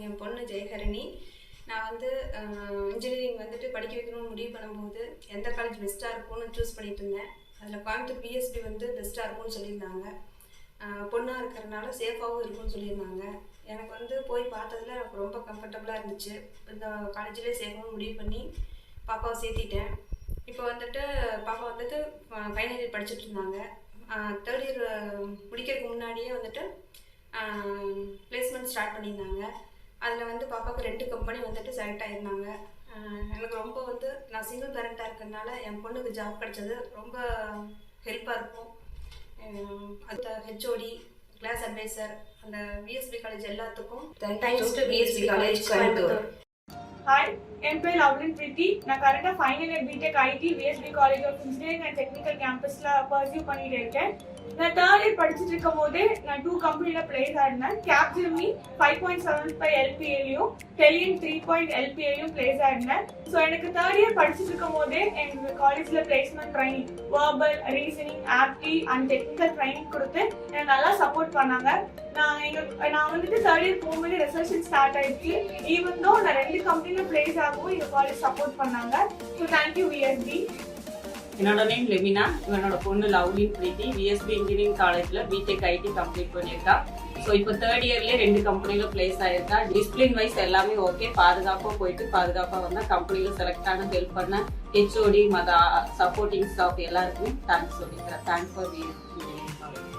என் பொண்ணு ஜெயஹரணி. நான் வந்து இன்ஜினியரிங் வந்துட்டு படிக்க வைக்கணும்னு முடிவு பண்ணும்போது எந்த காலேஜ் பெஸ்ட்டாக இருக்கும்னு சூஸ் பண்ணிட்டு இருந்தேன். அதில் கோயம்புத்தூர் பிஎஸ்பி வந்து பெஸ்ட்டாக இருக்கும்னு சொல்லியிருந்தாங்க. பொண்ணாக இருக்கிறதுனால சேஃபாகவும் இருக்கும்னு சொல்லியிருந்தாங்க. எனக்கு வந்து போய் பார்த்ததுல எனக்கு ரொம்ப கம்ஃபர்டபுளாக இருந்துச்சு. இந்த காலேஜிலே சேர்க்கணும்னு முடிவு பண்ணி பாப்பாவை சேர்த்திட்டேன். இப்போ வந்துட்டு பாப்பா வந்துட்டு ஃபைனல் இயர் படிச்சுட்டு இருந்தாங்க. தேர்ட் இயர் முடிக்கிறதுக்கு முன்னாடியே வந்துட்டு பிளேஸ்மெண்ட் ஸ்டார்ட் பண்ணியிருந்தாங்க. அதில் வந்து பாப்பாவுக்கு 2 கம்பெனி வந்துட்டு செலக்ட் ஆகியிருந்தாங்க. எனக்கு ரொம்ப வந்து நான் சிங்கிள் பேரண்ட்டாக இருக்கிறதுனால என் பொண்ணுக்கு ஜாப் கிடைச்சது ரொம்ப ஹெல்ப்பாக இருக்கும். அந்த ஹெச்ஓடி, கிளாஸ் அட்வைசர், அந்த விஎஸ்பி காலேஜ் எல்லாத்துக்கும் thanks to VSB college Coimbatore. Hi, என் பேர் லவ்லின் பிரீத்தி. நான் கரெக்டாக final year BTech IT VSB college of engineering and technical கேம்பஸில் பர்சியூ பண்ணிட்டு இருக்கேன். நான் தேர்ட் இயர் படிச்சுட்டு இருக்கும் போதே நான் 2 கம்பெனியில் பிளேஸ் ஆயிருந்தேன். கேப்ஜெமினி 5.75 LPAலையும் டெலியன் 3 LPAலையும் பிளேஸ் ஆயிருந்தேன். ஸோ எனக்கு தேர்ட் இயர் படிச்சுட்டு இருக்கும் போதே எங்கள் காலேஜில் பிளேஸ்மெண்ட் ட்ரைனிங், வேர்பல், ரீசனிங், ஆப்டி அண்ட் டெக்னிக்கல் ட்ரைனிங் கொடுத்து எனக்கு நல்லா சப்போர்ட் பண்ணாங்க. நான் வந்துட்டு தேர்ட் இயர் போகும்போது ரிசர்ச் ஸ்டார்ட் ஆயிடுச்சு. ஈவன் தோ நான் 2 கம்பெனியில் பிளேஸ் ஆகவும் எங்கள் காலேஜ் சப்போர்ட் பண்ணாங்க. So thank you VSB. என்னோட நேம் லெமினா. இவனோட பொண்ணு லவ்லின் பிரீத்தி. விஎஸ்பி இன்ஜினியரிங் காலேஜில் பிடெக் ஐடி கம்ப்ளீட் பண்ணியிருக்கா. ஸோ இப்போ தேர்ட் இயர்லேயே 2 கம்பெனியில் பிளேஸ் ஆயிருக்கா. டிசிப்ளின் வைஸ் எல்லாமே ஓகே. பாதுகாப்பாக போயிட்டு பாதுகாப்பாக வந்தால் கம்பெனியில் செலக்ட் ஆன ஹெல்ப் பண்ண ஹெச்ஓடி மற்ற சப்போர்ட்டிங் ஸ்டாஃப் எல்லாருக்குமே தேங்க்ஸ் சொல்லிக்கிறேன். Thanks for VSB engineering college.